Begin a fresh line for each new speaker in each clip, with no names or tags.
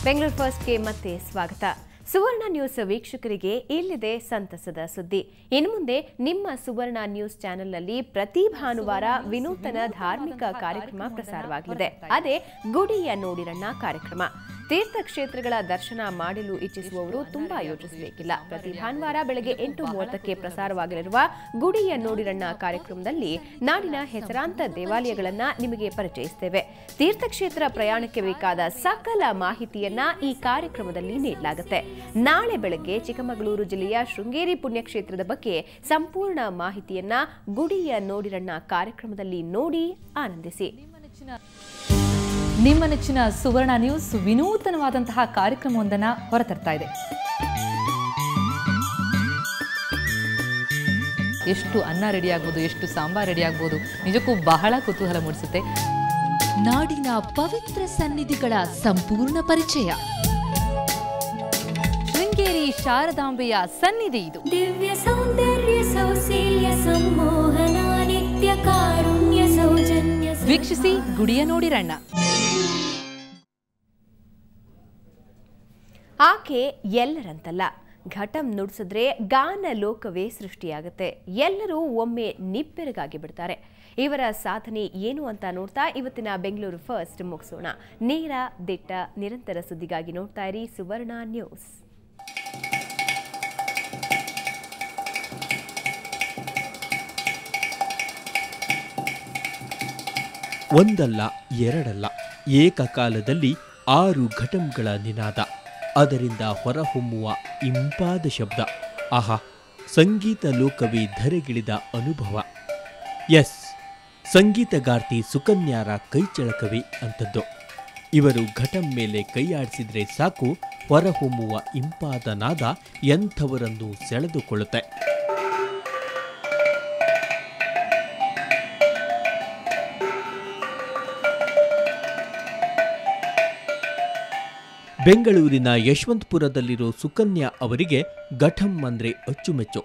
ಬೆಂಗಳೂರು ಫಸ್ಟ್ಗೆ ಮತ್ತೆ ಸ್ವಾಗತ. ಸುವರ್ಣ ನ್ಯೂಸ್ ವೀಕ್ಷಕರಿಗೆ ಇಲ್ಲಿದೆ ಸಂತಸದ ಸುದ್ದಿ. ಇನ್ನು ಮುಂದೆ ನಿಮ್ಮ ಸುವರ್ಣ ನ್ಯೂಸ್ ಚಾನೆಲ್ನಲ್ಲಿ ಪ್ರತಿ ಭಾನುವಾರ ವಿನೂತನ ಧಾರ್ಮಿಕ ಕಾರ್ಯಕ್ರಮ ಪ್ರಸಾರವಾಗಲಿದೆ. ಅದೇ ಗುಡಿಯ ನೋಡಿರಣ್ಣ ಕಾರ್ಯಕ್ರಮ. ತೀರ್ಥಕ್ಷೇತ್ರಗಳ ದರ್ಶನ ಮಾಡಲು ಇಚ್ಛಿಸುವವರು ತುಂಬಾ ಯೋಚಿಸಬೇಕಿಲ್ಲ. ಪ್ರತಿ ಭಾನುವಾರ ಬೆಳಗ್ಗೆ 8:30ಕ್ಕೆ ಪ್ರಸಾರವಾಗಲಿರುವ ಗುಡಿಯ ನೋಡಿರಣ್ಣ ಕಾರ್ಯಕ್ರಮದಲ್ಲಿ ನಾಡಿನ ಹೆಸರಾಂತ ದೇವಾಲಯಗಳನ್ನ ನಿಮಗೆ ಪರಿಚಯಿಸುತ್ತೇವೆ. ತೀರ್ಥಕ್ಷೇತ್ರ ಪ್ರಯಾಣಕ್ಕೆ ಬೇಕಾದ ಸಕಲ ಮಾಹಿತಿಯನ್ನ ಈ ಕಾರ್ಯಕ್ರಮದಲ್ಲಿ ನೀಡಲಾಗುತ್ತೆ. ನಾಳೆ ಬೆಳಗ್ಗೆ ಚಿಕ್ಕಮಗಳೂರು ಜಿಲ್ಲೆಯ ಶೃಂಗೇರಿ ಪುಣ್ಯಕ್ಷೇತ್ರದ ಬಗ್ಗೆ ಸಂಪೂರ್ಣ ಮಾಹಿತಿಯನ್ನ ಗುಡಿಯ ನೋಡಿರಣ್ಣ ಕಾರ್ಯಕ್ರಮದಲ್ಲಿ ನೋಡಿ ಆನಂದಿಸಿ.
ನಿಮ್ಮ ನೆಚ್ಚಿನ ಸುವರ್ಣ ನ್ಯೂಸ್ ವಿನೂತನವಾದಂತಹ ಕಾರ್ಯಕ್ರಮವೊಂದನ್ನು ಹೊರತರ್ತಾ ಇದೆ. ಎಷ್ಟು ಅನ್ನ ರೆಡಿ ಆಗ್ಬೋದು, ಎಷ್ಟು ಸಾಂಬಾರ್ ರೆಡಿ ಆಗ್ಬೋದು, ನಿಜಕ್ಕೂ ಬಹಳ ಕುತೂಹಲ ಮೂಡಿಸುತ್ತೆ.
ನಾಡಿನ ಪವಿತ್ರ ಸನ್ನಿಧಿಗಳ ಸಂಪೂರ್ಣ ಪರಿಚಯ.
ಶೃಂಗೇರಿ ಶಾರದಾಂಬೆಯ ಸನ್ನಿಧಿ ಇದು.
ದಿವ್ಯ ಸೌಂದರ್ಯ ಸೌಶೀಲ್ಯ ಸಂಮೋಹನ ನಿತ್ಯ ಕಾರುಣ್ಯ ಸೌಜನ್ಯ.
ವೀಕ್ಷಿಸಿ ಗುಡಿಯ ನೋಡಿರಣ್ಣ.
ಆಕೆ ಎಲ್ಲರಂತಲ್ಲ, ಘಟಂ ನುಡಿಸಿದ್ರೆ ಗಾನ ಲೋಕವೇ ಸೃಷ್ಟಿಯಾಗುತ್ತೆ. ಎಲ್ಲರೂ ಒಮ್ಮೆ ನಿಬ್ಬೆರಗಾಗಿ ಬಿಡ್ತಾರೆ. ಇವರ ಸಾಧನೆ ಏನು ಅಂತ ನೋಡ್ತಾ ಇವತ್ತಿನ ಬೆಂಗಳೂರು ಫಸ್ಟ್ ಮುಗಿಸೋಣ. ನೇರ ದಿಟ್ಟ ನಿರಂತರ ಸುದ್ದಿಗಾಗಿ ನೋಡ್ತಾ ಇರಿ ಸುವರ್ಣ ನ್ಯೂಸ್.
ಒಂದಲ್ಲ ಎರಡಲ್ಲ, ಏಕಕಾಲದಲ್ಲಿ 6 ಘಟಂಗಳ ನಿನಾದ, ಅದರಿಂದ ಹೊರಹೊಮ್ಮುವ ಇಂಪಾದ ಶಬ್ದ. ಆಹಾ, ಸಂಗೀತ ಲೋಕವೇ ಧರೆಗಿಳಿದ ಅನುಭವ. ಎಸ್, ಸಂಗೀತಗಾರ್ತಿ ಸುಕನ್ಯಾರ ಕೈಚಳಕವೇ ಅಂತದ್ದು. ಇವರು ಘಟಂ ಮೇಲೆ ಕೈಯಾಡಿಸಿದ್ರೆ ಸಾಕು, ಹೊರಹೊಮ್ಮುವ ಇಂಪಾದ ನಾದ ಎಂಥವರನ್ನು ಸೆಳೆದುಕೊಳ್ಳುತ್ತೆ. ಬೆಂಗಳೂರಿನ ಯಶವಂತಪುರದಲ್ಲಿರೋ ಸುಕನ್ಯಾ ಅವರಿಗೆ ಘಟಂ ಅಂದ್ರೆ ಅಚ್ಚುಮೆಚ್ಚು.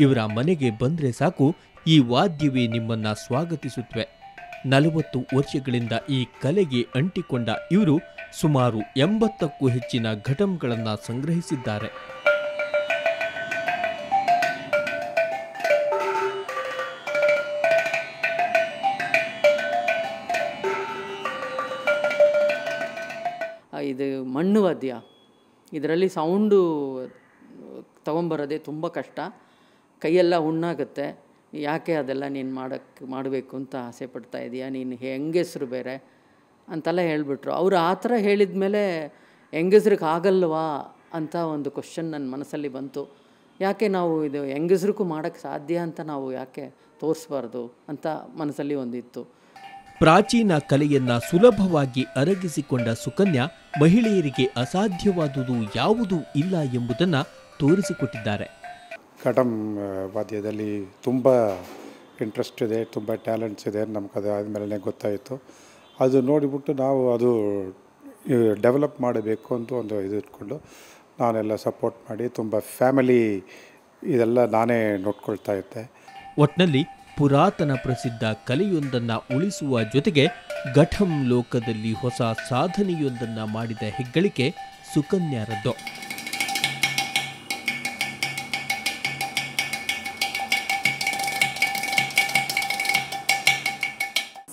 ಇವರ ಮನೆಗೆ ಬಂದ್ರೆ ಸಾಕು, ಈ ವಾದ್ಯವೇ ನಿಮ್ಮನ್ನ ಸ್ವಾಗತಿಸುತ್ತವೆ. 40 ವರ್ಷಗಳಿಂದ ಈ ಕಲೆಗೆ ಅಂಟಿಕೊಂಡ ಇವರು ಸುಮಾರು 80ಕ್ಕೂ ಹೆಚ್ಚಿನ ಘಟಂಗಳನ್ನು ಸಂಗ್ರಹಿಸಿದ್ದಾರೆ.
ಇದು ಮಣ್ಣು ವಾದ್ಯ, ಇದರಲ್ಲಿ ಸೌಂಡು ತಗೊಂಬರೋದೇ ತುಂಬ ಕಷ್ಟ. ಕೈಯೆಲ್ಲ ಹುಣ್ಣಾಗುತ್ತೆ. ಯಾಕೆ ಅದೆಲ್ಲ ನೀನು ಮಾಡಬೇಕು ಅಂತ ಆಸೆ ಪಡ್ತಾ ಇದೆಯಾ, ನೀನು ಹೆಂಗಸರು ಬೇರೆ ಅಂತೆಲ್ಲ ಹೇಳಿಬಿಟ್ರು. ಅವರು ಆ ಥರ ಹೇಳಿದ ಮೇಲೆ ಹೆಂಗಸ್ರಿಗೆ ಆಗಲ್ವಾ ಅಂತ ಒಂದು ಕ್ವಶನ್ ನನ್ನ ಮನಸ್ಸಲ್ಲಿ ಬಂತು. ಯಾಕೆ ನಾವು ಇದು ಹೆಂಗಸ್ರಿಗೂ ಮಾಡೋಕ್ಕೆ ಸಾಧ್ಯ ಅಂತ ನಾವು ಯಾಕೆ ತೋರಿಸ್ಬಾರ್ದು ಅಂತ ಮನಸ್ಸಲ್ಲಿ ಒಂದಿತ್ತು.
ಪ್ರಾಚೀನ ಕಲೆಯನ್ನ ಸುಲಭವಾಗಿ ಅರಗಿಸಿಕೊಂಡ ಸುಕನ್ಯಾ ಮಹಿಳೆಯರಿಗೆ ಅಸಾಧ್ಯವಾದುದು ಯಾವುದೂ ಇಲ್ಲ ಎಂಬುದನ್ನು ತೋರಿಸಿಕೊಟ್ಟಿದ್ದಾರೆ.
ಘಟಂ ವಾದ್ಯದಲ್ಲಿ ತುಂಬ ಇಂಟ್ರೆಸ್ಟ್ ಇದೆ, ತುಂಬ ಟ್ಯಾಲೆಂಟ್ಸ್ ಇದೆ. ನಮ್ಗೆ ಅದು ಆದಮೇಲೆ ಗೊತ್ತಾಯಿತು. ಅದು ನೋಡಿಬಿಟ್ಟು ನಾವು ಅದು ಡೆವಲಪ್ ಮಾಡಬೇಕು ಅಂತ ಒಂದು ಇದು ಇಟ್ಕೊಂಡು ನಾನೆಲ್ಲ ಸಪೋರ್ಟ್ ಮಾಡಿ ತುಂಬ ಫ್ಯಾಮಿಲಿ ಇದೆಲ್ಲ ನಾನೇ ನೋಡ್ಕೊಳ್ತಾ ಇದ್ದೆ.
ಒಟ್ನಲ್ಲಿ ಪುರಾತನ ಪ್ರಸಿದ್ಧ ಕಲೆಯೊಂದನ್ನು ಉಳಿಸುವ ಜೊತೆಗೆ ಘಟಂ ಲೋಕದಲ್ಲಿ ಹೊಸ ಸಾಧನೆಯೊಂದನ್ನು ಮಾಡಿದ ಹೆಗ್ಗಳಿಕೆ ಸುಕನ್ಯಾರದ್ದು.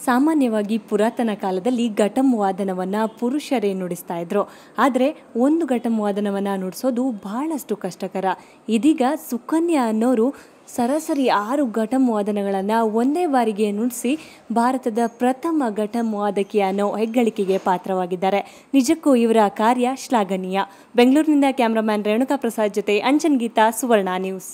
ಸಾಮಾನ್ಯವಾಗಿ ಪುರಾತನ ಕಾಲದಲ್ಲಿ ಘಟಂ ವಾದನವನ್ನು ಪುರುಷರೇ ನುಡಿಸ್ತಾ ಇದ್ರು. ಆದರೆ ಒಂದು ಘಟಂ ವಾದನವನ್ನು ನುಡಿಸೋದು ಬಹಳಷ್ಟು ಕಷ್ಟಕರ. ಇದೀಗ ಸುಕನ್ಯಾ ಅನ್ನೋರು ಸರಾಸರಿ 6 ಘಟಂ ವಾದನಗಳನ್ನು ಒಂದೇ ಬಾರಿಗೆ ನುಡಿಸಿ ಭಾರತದ ಪ್ರಥಮ ಘಟಂ ವಾದಕಿ ಅನ್ನೋ ಹೆಗ್ಗಳಿಕೆಗೆ ಪಾತ್ರವಾಗಿದ್ದಾರೆ. ನಿಜಕ್ಕೂ ಇವರ ಕಾರ್ಯ ಶ್ಲಾಘನೀಯ. ಬೆಂಗಳೂರಿನಿಂದ ಕ್ಯಾಮ್ರಾಮನ್ ರೇಣುಕಾ ಪ್ರಸಾದ್ ಜೊತೆ ಅಂಜನ್ ಗೀತಾ, ಸುವರ್ಣ ನ್ಯೂಸ್.